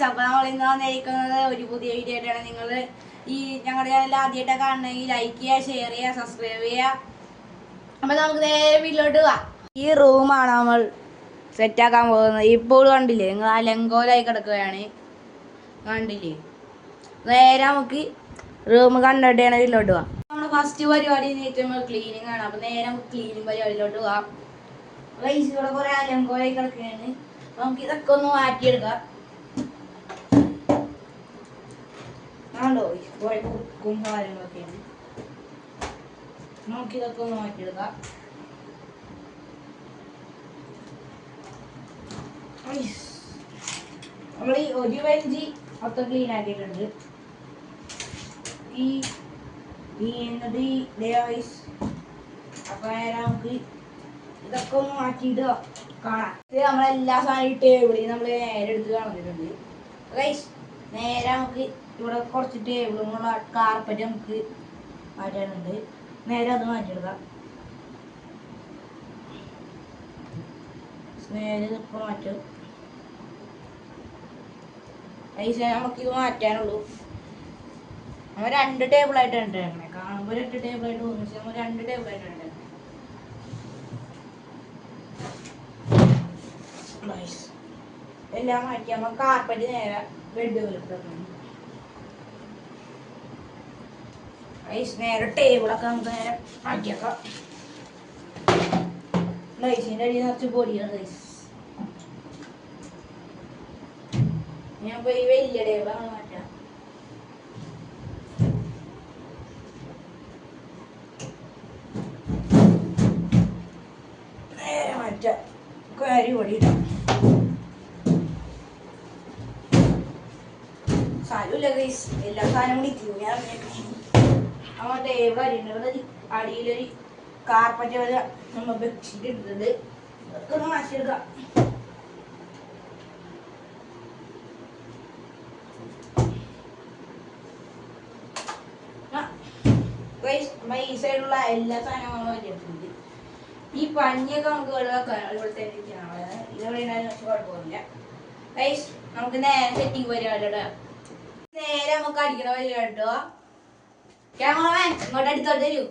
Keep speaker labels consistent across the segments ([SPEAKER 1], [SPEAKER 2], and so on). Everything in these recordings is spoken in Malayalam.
[SPEAKER 1] അപ്പോൾ നമ്മൾ ഇന്ന് വന്നിരിക്കുന്നത് ഒരു പുതിയ വീഡിയോ ആയിട്ടാണ്. നിങ്ങൾ ഈ ഞങ്ങളുടെ ചാനൽ ആദ്യമായിട്ടാണ് കാണണമെങ്കിൽ ലൈക്ക് ചെയ്യുക, ഷെയർ ചെയ്യുക, സബ്സ്ക്രൈബ് ചെയ്യുക. അപ്പോൾ നമുക്ക് നേരെ വീട്ടിലോട്ട് പോവാം. ഈ റൂമാണ് നമ്മൾ സെറ്റാക്കാൻ പോകുന്നത്. ഇപ്പോൾ കണ്ടില്ലേ, നിങ്ങൾ അലങ്കോലായി കിടക്കുകയാണ്, കണ്ടില്ലേ? നേരെ നമുക്ക് റൂം കണ്ടിട്ടാണ് വീട്ടിലോട്ട് പോവാം. നമ്മൾ ഫസ്റ്റ് പരിപാടി നമ്മൾ ക്ലീനിങ് ആണ്. അപ്പോൾ നേരെ നമുക്ക് ക്ലീനിങ് പരിപാടിയിലോട്ട് പോവാം. റൈസ് ഇവിടെ കുറേ അലങ്കോലായി കിടക്കുകയാണ്. നമുക്ക് ഇതൊക്കെ ഒന്ന് മാറ്റിയെടുക്കാം. ആണോ, കുറേ കുക്കും കാര്യങ്ങളൊക്കെയാണ്. നമുക്കിതൊക്കെ ഒന്ന് മാറ്റിയെടുക്കാം. നമ്മൾ ഈ ഒരു ബെഞ്ച് ഒക്കെ ക്ലീൻ ആക്കിയിട്ടുണ്ട്. അപ്പൊ നമുക്ക് ഇതൊക്കെ ഒന്ന് മാറ്റിയിട്ട് കാണാം. നമ്മളെല്ലാ സാധനം ടേബിളിൽ നമ്മൾ നേരെ എടുത്ത് കളഞ്ഞിട്ടുണ്ട്. നേരെ നമുക്ക് ഇവിടെ കുറച്ച് ടേബിളും കൂടെ കാർപ്പറ്റ് നമുക്ക് മാറ്റാനുണ്ട്. നേരെ അത് മാറ്റിയെടുക്കാം. നേരെ ഇപ്പം മാറ്റും. നമുക്കിത് മാറ്റാനുള്ളൂ. നമ്മൾ 2 ടേബിളായിട്ട് ഉണ്ടാക്കണേ. കാണുമ്പോൾ 2 ടേബിളായിട്ട് തോന്നുന്നു, നമ്മൾ 2 ടേബിളായിട്ട് ഉണ്ടാക്കണം. എല്ലാം മാറ്റി നമ്മൾ കാർപ്പറ്റ് നേരെ ബെഡ് വരും. നേരെ ടേബിളൊക്കെ നമുക്ക് നേരെ മാറ്റിയേക്കാം. റൈസിൻ്റെ അടിയിൽ നിറച്ച് പൊടിയാണ് റൈസ്. ഞാൻ പോയി വലിയ ടേബിളാണ് മാറ്റാം. നേരെ മാറ്റാം. കരി പൊടിയിടാം. സാരമില്ല ഗൈസ്, എല്ലാ സാധനവും കൂടി ഇരിക്കും. ഞാൻ നമ്മൾ ടേബിൾ അടിയുണ്ട്. അടിയിലൊരു കാർപ്പറ്റ് വരെ നമ്മൾ ബെഡ്ഷീറ്റ് ഇട്ടിട്ടുണ്ട്. ഇതൊക്കെ ഒന്ന് മാറ്റിയെടുക്കാം. ഈ സൈഡിലുള്ള എല്ലാ സാധനങ്ങളും മാറ്റിയെടുത്തിട്ടുണ്ട്. ഈ പഞ്ഞിയൊക്കെ നമുക്ക് ഒഴിവാക്കാം. ഇവിടെ തന്നെ ഇതുവരെ കുഴപ്പമൊന്നുമില്ല. ഗൈസ്, നമുക്ക് നേരെ സെറ്റിംഗ് പരിപാടിയുടെ നേരെ നമുക്ക് അടിക്കണ പരിപാടിട്ടോ. ക്യാമറമാൻ ഇങ്ങോട്ട് അടിത്തോട്ട് തരൂ.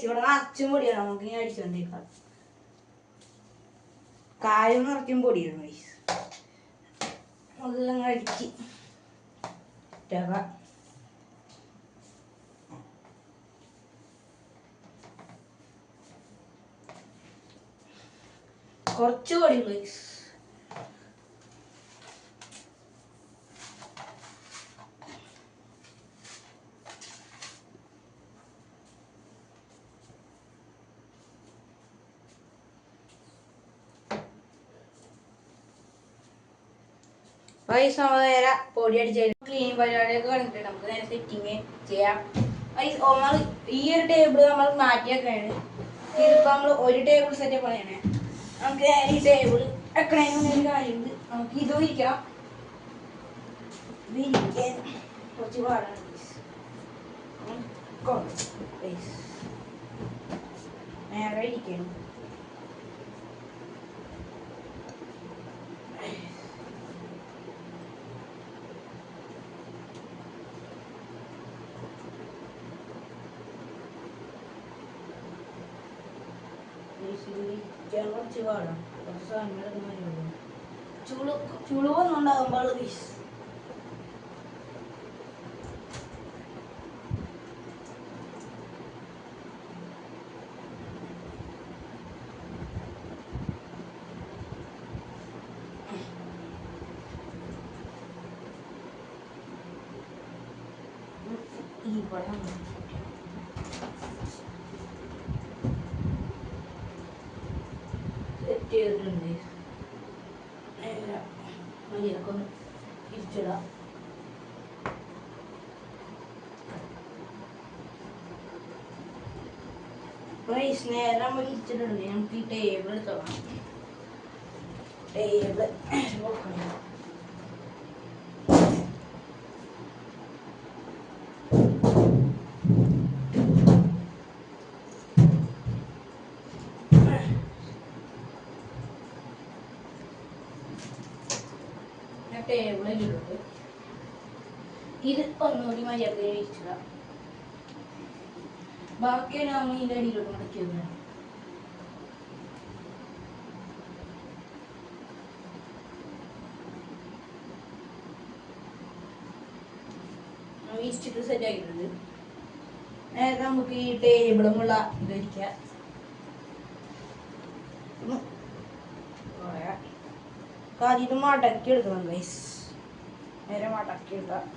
[SPEAKER 1] ഇവിടെ നിറച്ചും പൊടിയാണ്. നമുക്ക് ഇങ്ങനെ അടിച്ചോണ്ടിരിക്കാം. കാര്യം നിറച്ചും പൊടിയാണ്. അതെല്ലാം അടിച്ച് കുറച്ച് പൊടി പ്ലീസ്. നേരെ പൊടി അടിച്ച് ക്ലീനിങ് പരിപാടിയൊക്കെ കണ്ടിട്ട് നമുക്ക് നേരെ സെറ്റിങ് ചെയ്യാം. ഈ ഒരു ടേബിൾ നമ്മൾ മാറ്റിയൊക്കെയാണ്. ഇതിപ്പോൾ നമ്മൾ ഒരു ടേബിൾ സെറ്റപ്പ് ആണ്. നമുക്ക് നേരെ ഈ ടേബിൾ വെക്കണതിന് കാര്യമുണ്ട്. നമുക്ക് ഇത് വിരിക്കണം. വിരിക്കാൻ കുറച്ച് പാടാണ്. നേരെ ഇരിക്കണം. കുറച്ച് പാടാം. കുറച്ച് സാധനങ്ങൾ ചുളുവൊന്നും ഉണ്ടാകുമ്പോൾ ഈ പടം ചെയ്തിട്ടുണ്ട്. മതിയൊക്കെ ഒന്ന് തിരിച്ചിടാം. നേരം ഇരിച്ചിട്ടുണ്ട്. നമുക്ക് ഈ ടേബിൾ തുടങ്ങാം. ടേബിൾ നോക്കണം. ടേബിളിലിട്ട് ഇത് ഒന്നുകൂടി മര്യാദ ഇരിക്കുക. ബാക്കിയാണ് നമ്മൾ ഇതിൻ്റെ അടിയിലോട്ട് മടക്കിയത്. വിരിച്ചിട്ട് സെറ്റ് ആക്കിയിട്ടുണ്ട്. നേരത്തെ നമുക്ക് ഈ ടേബിളുമുള്ള ഇത് ഇരിക്കാം. ആദ്യം മടക്കി എടുക്കണം ഗൈസ്. നേരെ മടക്കി എടുക്കാം.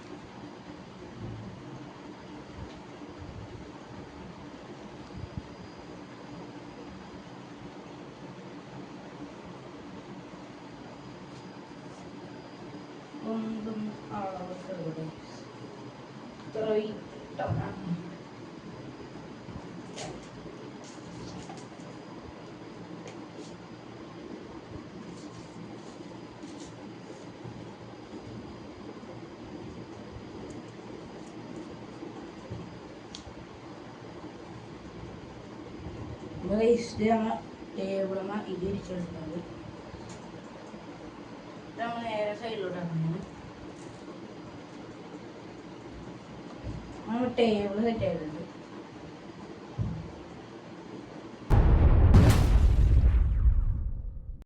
[SPEAKER 1] ഒന്നും അളവ് ടേബിളമ്മ ഇത് ഇരിച്ചെടുക്കുന്നത് നമ്മൾ നേരെ സൈഡിലോട്ടാണ്. നമ്മൾ ടേബിൾ സെറ്റ് ആയിട്ടുണ്ട്.